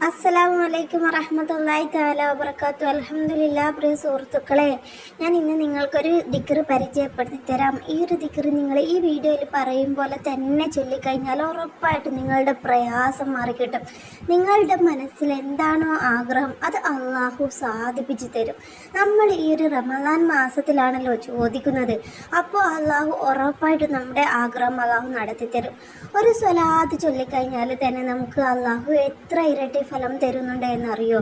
അസ്സലാമു അലൈക്കും വറഹ്മത്തുള്ളാഹി തആല വബറകാതുഹു. അൽഹംദുലില്ലാ. പ്രിയ സുഹൃത്തുക്കളെ, ഞാൻ ഇന്ന് നിങ്ങൾക്കൊരു ദിക്ർ പരിചയപ്പെടുത്തി തരാം. ഈ ഒരു ദിക്ർ നിങ്ങൾ ഈ വീഡിയോയിൽ പറയും പോലെ തന്നെ ചൊല്ലിക്കഴിഞ്ഞാൽ ഉറപ്പായിട്ട് നിങ്ങളുടെ പ്രയാസം മാറിക്കിട്ടും. നിങ്ങളുടെ മനസ്സിൽ എന്താണോ ആഗ്രഹം അത് അള്ളാഹു സാധിപ്പിച്ചു തരും. നമ്മൾ ഈ ഒരു റമദാൻ മാസത്തിലാണല്ലോ ചോദിക്കുന്നത്. അപ്പോൾ അള്ളാഹു ഉറപ്പായിട്ട് നമ്മുടെ ആഗ്രഹം അള്ളാഹു നടത്തിത്തരും. ഒരു സ്വലാത്ത് ചൊല്ലിക്കഴിഞ്ഞാൽ തന്നെ നമുക്ക് അള്ളാഹു എത്ര ഇരട്ടി ഫലം തരുന്നുണ്ട് എന്നറിയോ?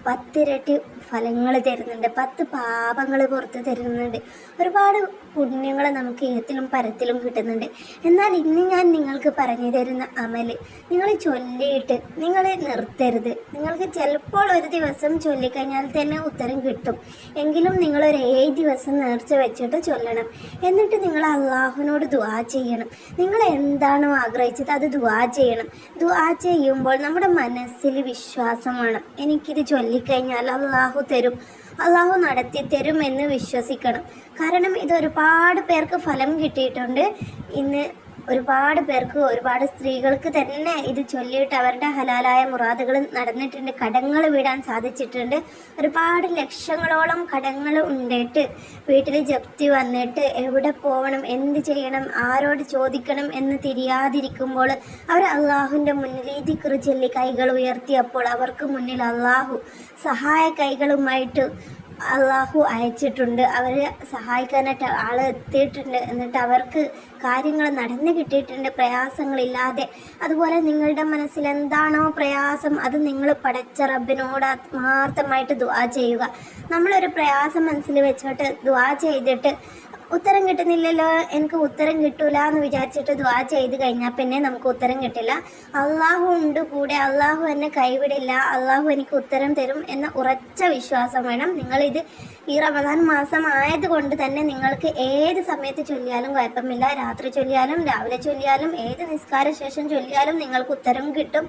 10 ഇരട്ടി ഫലങ്ങൾ തരുന്നുണ്ട്, 10 പാപങ്ങൾ പുറത്ത് തരുന്നുണ്ട്, ഒരുപാട് പുണ്യങ്ങൾ നമുക്ക് ഏത്തിലും പരത്തിലും കിട്ടുന്നുണ്ട്. എന്നാൽ ഇന്ന് ഞാൻ നിങ്ങൾക്ക് പറഞ്ഞു തരുന്ന അമൽ നിങ്ങൾ ചൊല്ലിയിട്ട് നിങ്ങൾ നിർത്തരുത്. നിങ്ങൾക്ക് ചിലപ്പോൾ ഒരു ദിവസം ചൊല്ലിക്കഴിഞ്ഞാൽ തന്നെ ഉത്തരം കിട്ടും. എങ്കിലും നിങ്ങളൊരു 7 ദിവസം നേർച്ച വെച്ചിട്ട് ചൊല്ലണം. എന്നിട്ട് നിങ്ങൾ അള്ളാഹുവിനോട് ദുആ ചെയ്യണം. നിങ്ങൾ എന്താണോ ആഗ്രഹിച്ചത് അത് ചെയ്യണം. ദുആ ചെയ്യുമ്പോൾ നമ്മുടെ മനസ്സിൽ വിശ്വാസം വേണം. എനിക്കിത് ചൊല്ലിക്കഴിഞ്ഞാൽ അള്ളാഹു തരും, അള്ളാഹു നടത്തി തരും എന്ന് വിശ്വസിക്കണം. കാരണം ഇത് ഒരുപാട് പേർക്ക് ഫലം കിട്ടിയിട്ടുണ്ട്. ഇന്ന് ഒരുപാട് പേർക്ക്, ഒരുപാട് സ്ത്രീകൾക്ക് തന്നെ ഇത് ചൊല്ലിയിട്ട് അവരുടെ ഹലാലായ മുറാദുകൾ നടന്നിട്ടുണ്ട്, കടങ്ങൾ വീടാൻ സാധിച്ചിട്ടുണ്ട്. ഒരുപാട് ലക്ഷങ്ങളോളം കടങ്ങൾ ഉണ്ടായിട്ട് വീട്ടിൽ ജപ്തി വന്നിട്ട് എവിടെ പോകണം, എന്ത് ചെയ്യണം, ആരോട് ചോദിക്കണം എന്ന് തിരിയാതിരിക്കുമ്പോൾ അവർ അള്ളാഹുവിൻ്റെ മുന്നിൽ ഈ ദിക്ർ ചൊല്ലി കൈകൾ ഉയർത്തിയപ്പോൾ അവർക്ക് മുന്നിൽ അള്ളാഹു സഹായ കൈകളുമായിട്ട് അള്ളാഹു അയച്ചിട്ടുണ്ട്. അവരെ സഹായിക്കാനായിട്ട് ആൾ എത്തിയിട്ടുണ്ട്. എന്നിട്ട് അവർക്ക് കാര്യങ്ങൾ നടന്നു കിട്ടിയിട്ടുണ്ട് പ്രയാസങ്ങളില്ലാതെ. അതുപോലെ നിങ്ങളുടെ മനസ്സിൽ എന്താണോ പ്രയാസം അത് നിങ്ങൾ പടച്ച റബ്ബിനോട് ആത്മാർത്ഥമായിട്ട് ദുആ ചെയ്യുക. നമ്മളൊരു പ്രയാസം മനസ്സിൽ വെച്ചിട്ട് ദുആ ചെയ്തിട്ട് ഉത്തരം കിട്ടുന്നില്ലല്ലോ, എനിക്ക് ഉത്തരം കിട്ടൂല എന്ന് വിചാരിച്ചിട്ട് ദുആ ചെയ്ത് കഴിഞ്ഞാൽ പിന്നെ നമുക്ക് ഉത്തരം കിട്ടില്ല. അള്ളാഹു ഉണ്ട് കൂടെ, അള്ളാഹു എന്നെ കൈവിടില്ല, അള്ളാഹു എനിക്ക് ഉത്തരം തരും എന്ന ഉറച്ച വിശ്വാസം വേണം. നിങ്ങളിത് ഈ റമദാൻ മാസം ആയതുകൊണ്ട് തന്നെ നിങ്ങൾക്ക് ഏത് സമയത്ത് ചൊല്ലിയാലും കുഴപ്പമില്ല. രാത്രി ചൊല്ലിയാലും രാവിലെ ചൊല്ലിയാലും ഏത് നിസ്കാര ശേഷം ചൊല്ലിയാലും നിങ്ങൾക്ക് ഉത്തരം കിട്ടും.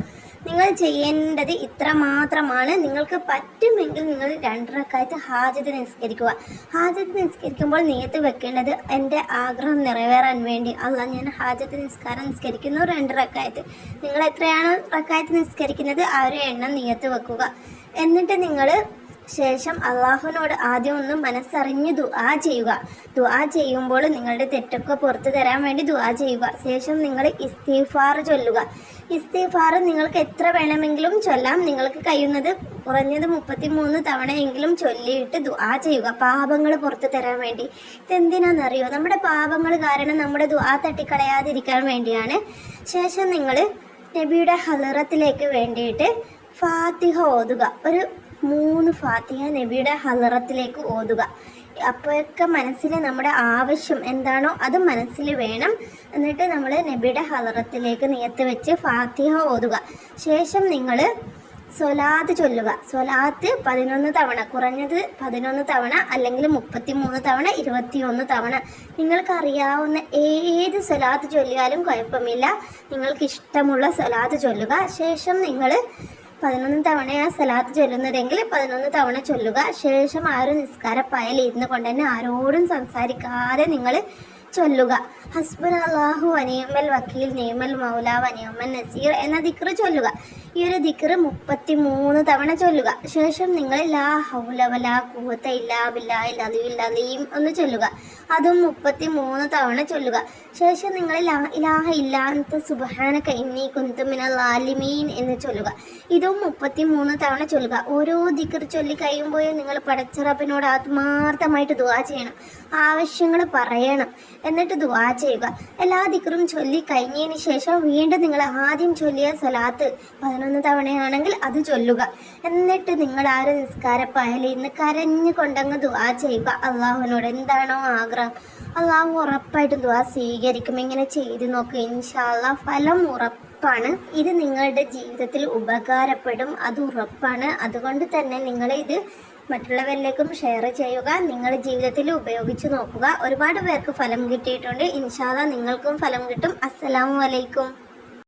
നിങ്ങൾ ചെയ്യേണ്ടത് ഇത്ര മാത്രമാണ്. നിങ്ങൾക്ക് പറ്റുമെങ്കിൽ നിങ്ങൾ 2 റക്അത്ത് ഹാജത്ത് നിസ്കരിക്കുക. ഹാജത്ത് നിസ്കരിക്കുമ്പോൾ നിയത്ത് വെക്കേണ്ടത് എൻ്റെ ആഗ്രഹം നിറവേറാൻ വേണ്ടി. ഞാൻ ഹാജത്ത് നിസ്കാരം നിസ്കരിക്കുന്നു 2 റക്അത്ത്. നിങ്ങൾ എത്രയാണ് റക്അത്ത് നിസ്കരിക്കുന്നത് ആ ഒരു എണ്ണം നിയത്ത് വെക്കുക. എന്നിട്ട് നിങ്ങൾ ശേഷം അള്ളാഹുവിനോട് ആദ്യം ഒന്ന് മനസ്സറിഞ്ഞ് ദുആ ചെയ്യുക. ദുആ ചെയ്യുമ്പോൾ നിങ്ങളുടെ തെറ്റൊക്കെ പുറത്തു തരാൻ വേണ്ടി ദുആ ചെയ്യുക. ശേഷം നിങ്ങൾ ഇസ്തിഗ്ഫാർ ചൊല്ലുക. ഇസ്തിഗ്ഫാർ നിങ്ങൾക്ക് എത്ര വേണമെങ്കിലും ചൊല്ലാം. നിങ്ങൾക്ക് കഴിയുന്നത് കുറഞ്ഞത് 33 തവണയെങ്കിലും ചൊല്ലിയിട്ട് ദുആ ചെയ്യുക, പാപങ്ങൾ പുറത്തു തരാൻ വേണ്ടി. ഇതെന്തിനാണെന്നറിയോ? നമ്മുടെ പാപങ്ങൾ കാരണം നമ്മുടെ ദുആ തട്ടിക്കളയാതിരിക്കാൻ വേണ്ടിയാണ്. ശേഷം നിങ്ങൾ നബിയുടെ ഹളറത്തിലേക്ക് വേണ്ടിയിട്ട് ഫാത്തിഹ ഓതുക. ഒരു 3 ഫാത്തിഹ നബിയുടെ ഹളറത്തിലേക്ക് ഓതുക. അപ്പോഴൊക്കെ മനസ്സിൽ നമ്മുടെ ആവശ്യം എന്താണോ അത് മനസ്സിൽ വേണം. എന്നിട്ട് നമ്മൾ നബിയുടെ ഹളറത്തിലേക്ക് നിയത്ത് വെച്ച് ഫാത്തിഹ ഓതുക. ശേഷം നിങ്ങൾ സ്വലാത്ത് ചൊല്ലുക. സ്വലാത്ത് 11 തവണ, കുറഞ്ഞത് 11 തവണ, അല്ലെങ്കിൽ 33 തവണ, 21 തവണ. നിങ്ങൾക്കറിയാവുന്ന ഏത് സ്വലാത്ത് ചൊല്ലിയാലും കുഴപ്പമില്ല. നിങ്ങൾക്ക് ഇഷ്ടമുള്ള സ്വലാത്ത് ചൊല്ലുക. ശേഷം നിങ്ങൾ 11 തവണയാണ് സലാത്ത് ചൊല്ലുന്നതെങ്കിൽ 11 തവണ ചൊല്ലുക. ശേഷം ആ ഒരു നിസ്കാരപ്പായൽ ഇരുന്ന് കൊണ്ട് തന്നെ ആരോടും സംസാരിക്കാതെ നിങ്ങൾ ചൊല്ലുക. ഹസ്ബുനല്ലാഹു വനിഅമൽ വക്കീൽ നിഅമൽ മൗല വനിഅമൻ നസീർ എന്ന ദിക്ർ ചൊല്ലുക. ഈ ഒരു ദിക്ർ 33 തവണ ചൊല്ലുക. ശേഷം നിങ്ങൾ ലാ ഹൗല വലാ ഖുവത ഇല്ലാ ബില്ലാഹിൽ അലിയിൽ അലീം ഒന്ന് ചൊല്ലുക. അതും 33 തവണ ചൊല്ലുക. ശേഷം നിങ്ങൾ ലാ ഇലാഹ ഇല്ലാ അൻത സുബ്ഹാനക ഇന്നി കുന്തു മിനൽ ളാലിമീൻ എന്ന് ചൊല്ലുക. ഇതും 33 തവണ ചൊല്ലുക. ഓരോ ദിക്ർ ചൊല്ലി കഴിയുമ്പോഴും നിങ്ങൾ പടച്ച റബ്ബിനോട് ആത്മാർത്ഥമായിട്ട് ദുആ ചെയ്യണം, ആവശ്യങ്ങൾ പറയണം, എന്നിട്ട് ദുആ ചെയ്യുക. എല്ലാ ദിക്റും ചൊല്ലി കഴിഞ്ഞതിന് ശേഷം വീണ്ടും നിങ്ങൾ ആദ്യം ചൊല്ലിയ സ്വലാത്ത് 11 തവണയാണെങ്കിൽ അത് ചൊല്ലുക. എന്നിട്ട് നിങ്ങൾ ആ ഒരു നിസ്കാരപ്പായയിൽ ഇന്ന് കരഞ്ഞു കൊണ്ടങ്ങ് ദുആ ചെയ്യുക. അള്ളാഹുവിനോട് എന്താണോ ആഗ്രഹം അള്ളാഹു ഉറപ്പായിട്ടും ദുആ സ്വീകരിക്കും. ഇങ്ങനെ ചെയ്ത് നോക്കുക, ഇൻഷാ അല്ലാഹ് ഫലം ഉറപ്പാണ്. ഇത് നിങ്ങളുടെ ജീവിതത്തിൽ ഉപകാരപ്പെടും, അത് ഉറപ്പാണ്. അതുകൊണ്ട് തന്നെ ഇത് മറ്റുള്ളവരിലേക്കും ഷെയർ ചെയ്യുക. നിങ്ങൾ ജീവിതത്തിൽ ഉപയോഗിച്ച് നോക്കുക. ഒരുപാട് പേർക്ക് ഫലം കിട്ടിയിട്ടുണ്ട്. ഇൻഷാ അല്ലാഹ് നിങ്ങൾക്കും ഫലം കിട്ടും. അസ്സലാമു അലൈക്കും.